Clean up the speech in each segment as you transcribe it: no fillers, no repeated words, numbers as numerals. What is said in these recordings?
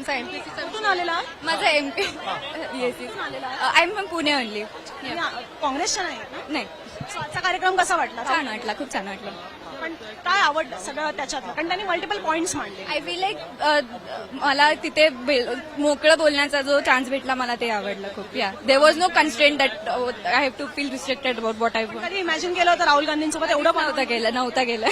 कुठून आलेला? माझा MP yes I am from Pune only. काँग्रेसच्या नाही आहेत ना? नाही, So, आजचा कार्यक्रम कसा वाटला? छान वाटला, खूप छान वाटलं. पण काय आवडलं सगळं त्याच्यातलं? कारण त्यांनी मल्टिपल पॉइंट्स मांडले. आय फील लाईक मला तिथे मोकळं बोलण्याचा जो चान्स भेटला मला ते आवडलं खूप. या there was no constraint that I have to feel restricted about what I कधी इमॅजिन केलं होतं राहुल गांधींसोबत एवढं नव्हतं केलं.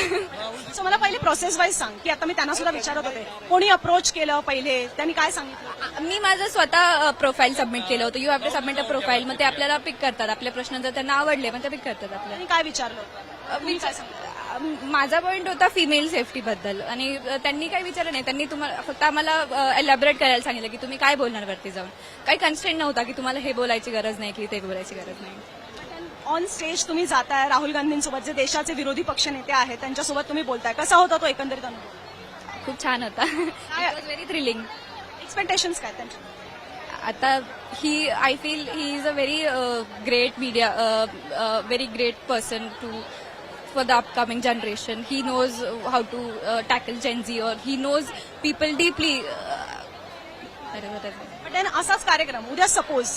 सो मला पहिले प्रोसेस वाईज सांग की आता मी त्यांना सुद्धा विचारत होते कोणी अप्रोच केलं पहिले, त्यांनी काय सांगितलं? मी माझं स्वतः प्रोफाईल सबमिट केलं होतं. You have to submit a profile. मग ते आपल्याला पिक करतात. आपले प्रश्न जर त्यांना आवडले मग ते पिक करतात आपल्याला. त्यांनी काय विचारलं होतं? मी काय सांगितलं? माझा पॉईंट होता फिमेल सेफ्टी बद्दल आणि त्यांनी काही विचारलं नाही. त्यांनी तुम्हाला फक्त आम्हाला एलॅबरेट करायला सांगितलं की तुम्ही काय बोलणार वरती जाऊन. काही कन्स्ट्रेंट नव्हता की तुम्हाला हे बोलायची गरज नाही की ते बोलायची गरज नाही. ऑन स्टेज तुम्ही जाताय राहुल गांधींसोबत, जे देशाचे विरोधी पक्ष नेते आहेत त्यांच्यासोबत तुम्ही बोलताय, कसा होता तो एकंदरीत अनुभव? खूप छान होता. Very thrilling. एक्सपेक्टेशन्स काय त्यांच्या? आता I feel he is a very great media, very great person to for the upcoming generation. He knows how to tackle Gen Z, or he knows people deeply. पण असाच कार्यक्रम उद्या suppose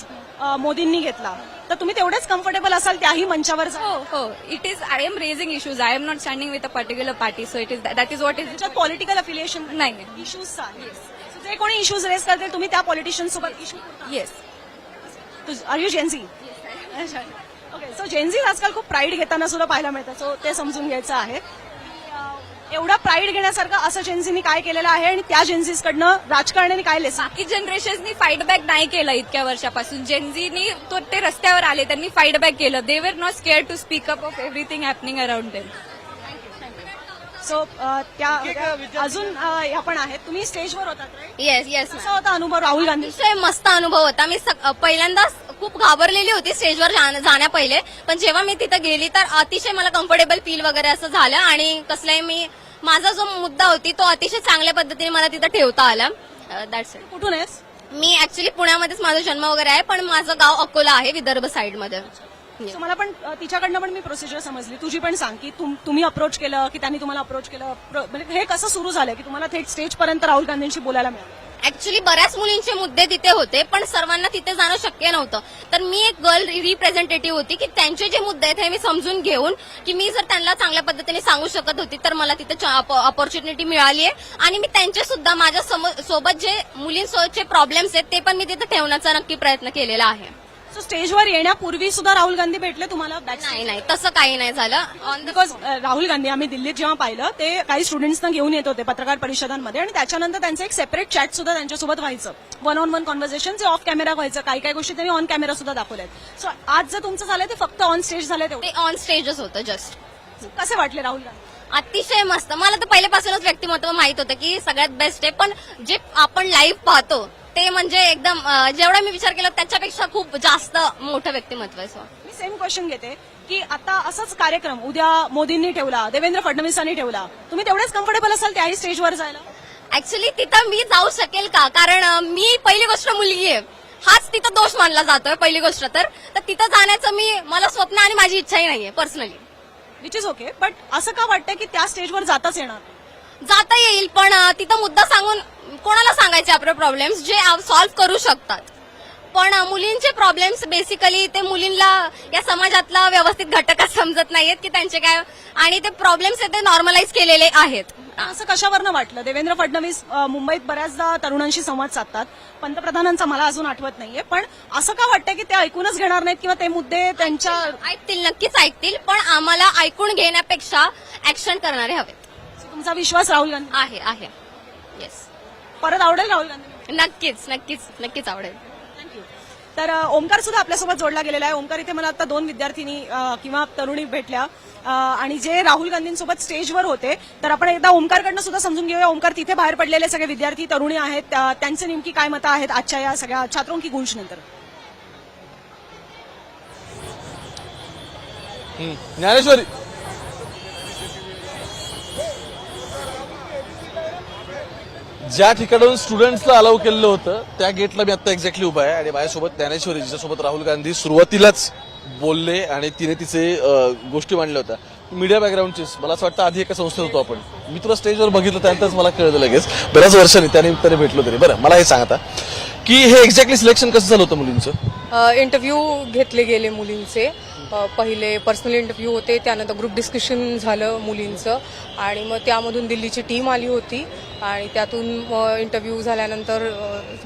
मोदींनी घेतला तर तुम्ही तेवढेच कम्फर्टेबल असाल त्याही मंचावर? हो, it is. I am raising issues. I am not standing with a particular party. So it is that is what is. त्याच्यात पॉलिटिकल अफिलिएशन नाही. इश्यूज जे कोणी इश्यूज रेस करतील तुम्ही त्या पॉलिटिशियन सोबत इश्यू? Yes. Are you Gen Z? Okay. So Gen Z आजकाल खूप प्राईड घेताना सुद्धा पाहायला मिळतं. सो ते समजून घ्यायचं आहे. एवढा प्राईड घेण्यासारखं असं जेन्झीनी काय केलेलं आहे आणि त्या जेन्झीकडनं राजकारण्यांनी काय लेसन? बाकी जनरेशन्सनी फाईट बॅक नाही केलं इतक्या वर्षापासून. जेनझीनी ते रस्त्यावर आले, त्यांनी फाईट बॅक केलं. They were not scared to speak up of everything happening around them. So त्या अजून आपण आहेत. तुम्ही स्टेजवर होतात, येस. कसा होता अनुभव राहुल गांधी? अतिशय मस्त अनुभव होता. मी पहिल्यांदा खूप घाबरलेली होती स्टेजवर जाण्या पहिले, पण जेव्हा मी तिथं गेली तर अतिशय मला कम्फर्टेबल फील वगैरे असं झालं आणि कसलाही माझा जो मुद्दा होती तो अतिशय चांगल्या पद्धतीने मला तिथं ठेवता आला. That's it. कुठून आहेस? मी ऍक्च्युली पुण्यामध्येच माझा जन्म वगैरे आहे, पण माझं गाव अकोला आहे, विदर्भ साईडमध्ये. So मला पण तिच्याकडनं पण मी प्रोसिजर समजली. तुझी पण सांग की तुम्ही अप्रोच केलं की त्यांनी तुम्हाला अप्रोच केलं, म्हणजे हे कसं सुरू झालं की तुम्हाला थेट स्टेजपर्यंत राहुल गांधींशी बोलायला मिळालं? ऍक्च्युली बऱ्याच मुलींचे मुद्दे तिथे होते, पण सर्वांना तिथे जाणं शक्य नव्हतं. तर मी एक गर्ल रिप्रेझेंटेटिव्ह होती की त्यांचे जे मुद्दे आहेत हे मी समजून घेऊन की मी जर त्यांना चांगल्या पद्धतीने सांगू शकत होती तर मला तिथे ऑपॉर्च्युनिटी मिळाली आहे. आणि मी त्यांचे सुद्धा माझ्या सोबत जे मुलींसोबतचे प्रॉब्लेम्स आहेत ते पण मी तिथे ठेवण्याचा नक्की प्रयत्न केलेला आहे. सो स्टेजवर येण्यापूर्वी सुद्धा राहुल गांधी भेटले तुम्हाला? नाही, तसं काही नाही झालं. बिकॉज राहुल गांधी आम्ही दिल्लीत जेव्हा पाहिलं ते काही स्टुडंट्सना घेऊन येत होते पत्रकार परिषदांमध्ये आणि त्याच्यानंतर त्यांचं एक सेपरेट चॅट सुद्धा त्यांच्यासोबत व्हायचं, वन ऑन वन कॉन्व्हर्सेशन, जे ऑफ कॅमेरा व्हायचं. काही गोष्टी त्यांनी ऑन कॅमेरा सुद्धा दाखवल्यात. सो आज जे तुमचं झालंय ते फक्त ऑन स्टेज झालंय ते ऑन स्टेजच होतं जस्ट. कसे वाटले राहुल गांधी? अतिशय मस्त. मला तर पहिल्यापासूनच व्यक्तिमत्व माहित होतं की सगळ्यात बेस्ट आहे, पण जे आपण लाईव्ह पाहतो ते म्हणजे एकदम जेवढा मी विचार केला त्याच्यापेक्षा खूप जास्त मोठं व्यक्तिमत्व आहे. मी सेम क्वेश्चन घेते की आता असाच कार्यक्रम उद्या मोदींनी ठेवला, देवेंद्र फडणवीसांनी ठेवला, तुम्ही तेवढेच कम्फर्टेबल असाल त्याही स्टेजवर जायला? ऍक्च्युली तिथं मी जाऊ शकेल का, कारण मी पहिली गोष्ट मुलगी आहे, हाच तिथं दोष मानला जातोय पहिली गोष्ट. तर तिथं जाण्याचं मला स्वप्न आणि माझी इच्छाही नाहीये personally. Which is okay. But असं का वाटतं की त्या स्टेजवर जाताच येणार? जाता येईल, पण तिथं मुद्दा सांगून कोणाला सांगायचे आपले प्रॉब्लेम्स जे सॉल्व्ह करू शकतात. पण मुलींचे प्रॉब्लेम्स बेसिकली ते मुलींना या समाजातला व्यवस्थित घटकच समजत नाहीयेत की त्यांचे काय, आणि ते प्रॉब्लेम्स आहेत ते नॉर्मलाइज केलेले आहेत. असं कशावरनं वाटलं? देवेंद्र फडणवीस मुंबईत बऱ्याचदा तरुणांशी संवाद साधतात, पंतप्रधानांचा मला अजून आठवत नाहीये, पण असं का वाटतं की ते ऐकूनच घेणार नाहीत किंवा ते मुद्दे त्यांच्या ऐकतील? नक्कीच ऐकतील, पण आम्हाला ऐकून घेण्यापेक्षा ऍक्शन करणारे हवेत. तुमचा विश्वास राहुल गांधी आहे. येस. परत आवडेल राहुल गांधी? नक्कीच आवडेल. थँक्यू. तर ओमकार सुद्धा आपल्यासोबत जोडला गेलेला आहे. ओमकार, इथे मला आता 2 विद्यार्थिनी किंवा तरुणी भेटल्या आणि जे राहुल गांधींसोबत स्टेजवर होते, तर आपण एकदा ओमकारकडनं सुद्धा समजून घेऊया. ओमकार, तिथे बाहेर पडलेले सगळे विद्यार्थी तरुणी आहेत, त्यांचे नेमकी काय मतं आहेत आजच्या या सगळ्या छात्रों की गूंज नंतर? ज्ञानेश्वरी, ज्या ठिकाणाहून स्टुडंट्सला अलाउ केलेलं होतं त्या गेटला मी आता एक्झॅक्टली उभा आहे आणि माझ्यासोबत ज्ञानेश्वरी, जिच्यासोबत राहुल गांधी सुरुवातीलाच बोलले आणि तिने तिचे गोष्टी मांडल्या होत्या. मीडिया बॅकग्राऊंडचीच. मला असं वाटतं आधी एका संस्थेत होतो आपण. मी तुला स्टेजवर बघितलं त्यानंतरच मला कळलं लगेच, बऱ्याच वर्षांनी त्यानिमित्ताने भेटलो तरी. बरं, मला हे सांग आता की हे एक्झॅक्टली सिलेक्शन कसं झालं होतं मुलींचं? इंटरव्ह्यू घेतले गेले मुलींचे. पहिले पर्सनल इंटरव्ह्यू होते, त्यानंतर ग्रुप डिस्कशन झालं मुलींचं आणि मग त्यामधून दिल्लीची टीम आली होती आणि त्यातून इंटरव्ह्यू झाल्यानंतर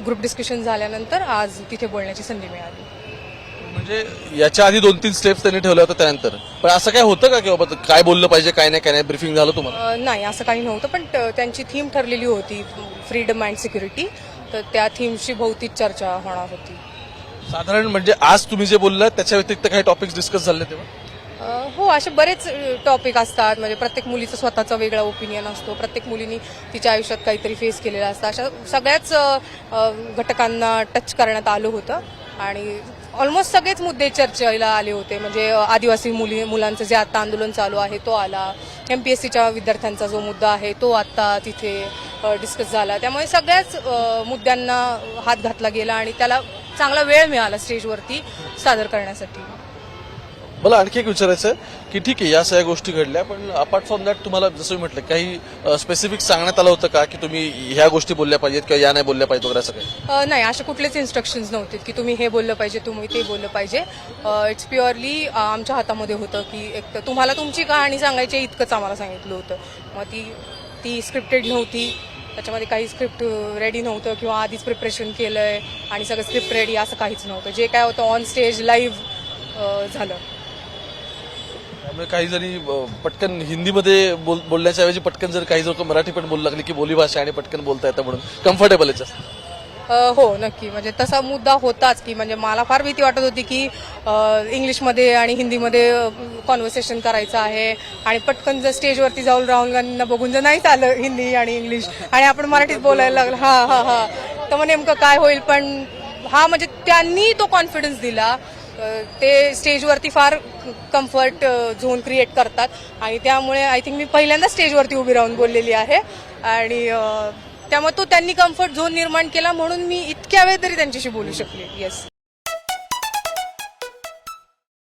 ग्रुप डिस्कशन झाल्यानंतर आज तिथे बोलण्याची संधी मिळाली. म्हणजे याच्या आधी 2-3 स्टेप्स त्यांनी ठेवल्या होत्या त्यानंतर. पण असं काय होतं का की बाबा काय बोललं पाहिजे काय नाही ब्रीफिंग झालं तुम्हाला? नाही, असं काही नव्हतं, पण त्यांची थीम ठरलेली होती फ्रीडम अँड सिक्युरिटी, तर त्या थीमची भौतिक चर्चा होणार होती. साधारण म्हणजे आज तुम्ही जे बोललात त्याच्या व्यतिरिक्त काही टॉपिक्स डिस्कस झाले तेव्हा? हो, असे बरेच टॉपिक असतात. म्हणजे प्रत्येक मुलीचा स्वतःचा वेगळा ओपिनियन असतो. प्रत्येक मुलीनी तिच्या आयुष्यात काहीतरी फेस केलेलं असतं. अशा सगळ्याच घटकांना टच करण्यात आलं होतं आणि ऑलमोस्ट सगळेच मुद्दे चर्चेला आले होते. म्हणजे आदिवासी मुलांचं जे आता आंदोलन चालू आहे तो आला, MPSCच्या विद्यार्थ्यांचा जो मुद्दा आहे तो आता तिथे डिस्कस झाला. त्यामुळे सगळ्याच मुद्द्यांना हात घातला गेला आणि त्याला चांगला वेळ मिळाला स्टेजवरती सादर करण्यासाठी. मला आणखी एक विचारायचं आहे की ठीक आहे या सगळ्या गोष्टी घडल्या, पण अपार्ट फ्रॉम दॅट तुम्हाला जसं मी म्हटलं काही स्पेसिफिक सांगण्यात आलं होतं का की तुम्ही ह्या गोष्टी बोलल्या पाहिजेत किंवा या नाही बोलल्या पाहिजेत वगैरे असं काही? नाही, असे कुठलेच इन्स्ट्रक्शन्स नव्हते की तुम्ही हे बोललं पाहिजे, तुम्ही ते बोललं पाहिजे. इट्स प्युअरली आमच्या हातामध्ये होतं की एक तर तुम्हाला तुमची कहाणी सांगायची इतकंच आम्हाला सांगितलं होतं. मग ती स्क्रिप्टेड नव्हती, त्याच्यामध्ये काही स्क्रिप्ट रेडी नव्हतं किंवा आधीच प्रिपरेशन केलंय आणि सगळं स्क्रिप्ट रेडी असं काहीच नव्हतं. जे काय होतं ऑन स्टेज लाईव्ह झालं. त्यामुळे काही जणी पटकन हिंदीमध्ये बोलण्याच्या ऐवजी पटकन जर काही लोक मराठी पण बोलू लागली की बोलीभाषा आणि पटकन बोलता येतं म्हणून कम्फर्टेबल आहे जास्त. हो, नक्की. म्हणजे तसा मुद्दा होताच की म्हणजे मला फार भीती वाटत होती की इंग्लिशमध्ये आणि हिंदीमध्ये कॉन्व्हर्सेशन करायचं आहे आणि पटकन जर स्टेजवरती जाऊन राहुल गांधींना बघून जर नाही आलं हिंदी आणि इंग्लिश आणि आपण मराठीत बोलायला लागलो हा तर मग नेमकं काय होईल. पण म्हणजे त्यांनी तो कॉन्फिडन्स दिला. ते स्टेजवरती फार कम्फर्ट झोन क्रिएट करतात आणि त्यामुळे आय थिंक मी पहिल्यांदा स्टेजवरती उभी राहून बोललेली आहे आणि त्यामुळे तो त्यांनी कम्फर्ट झोन निर्माण केला म्हणून मी इतक्या वेळ तरी त्यांच्याशी बोलू शकले. येस.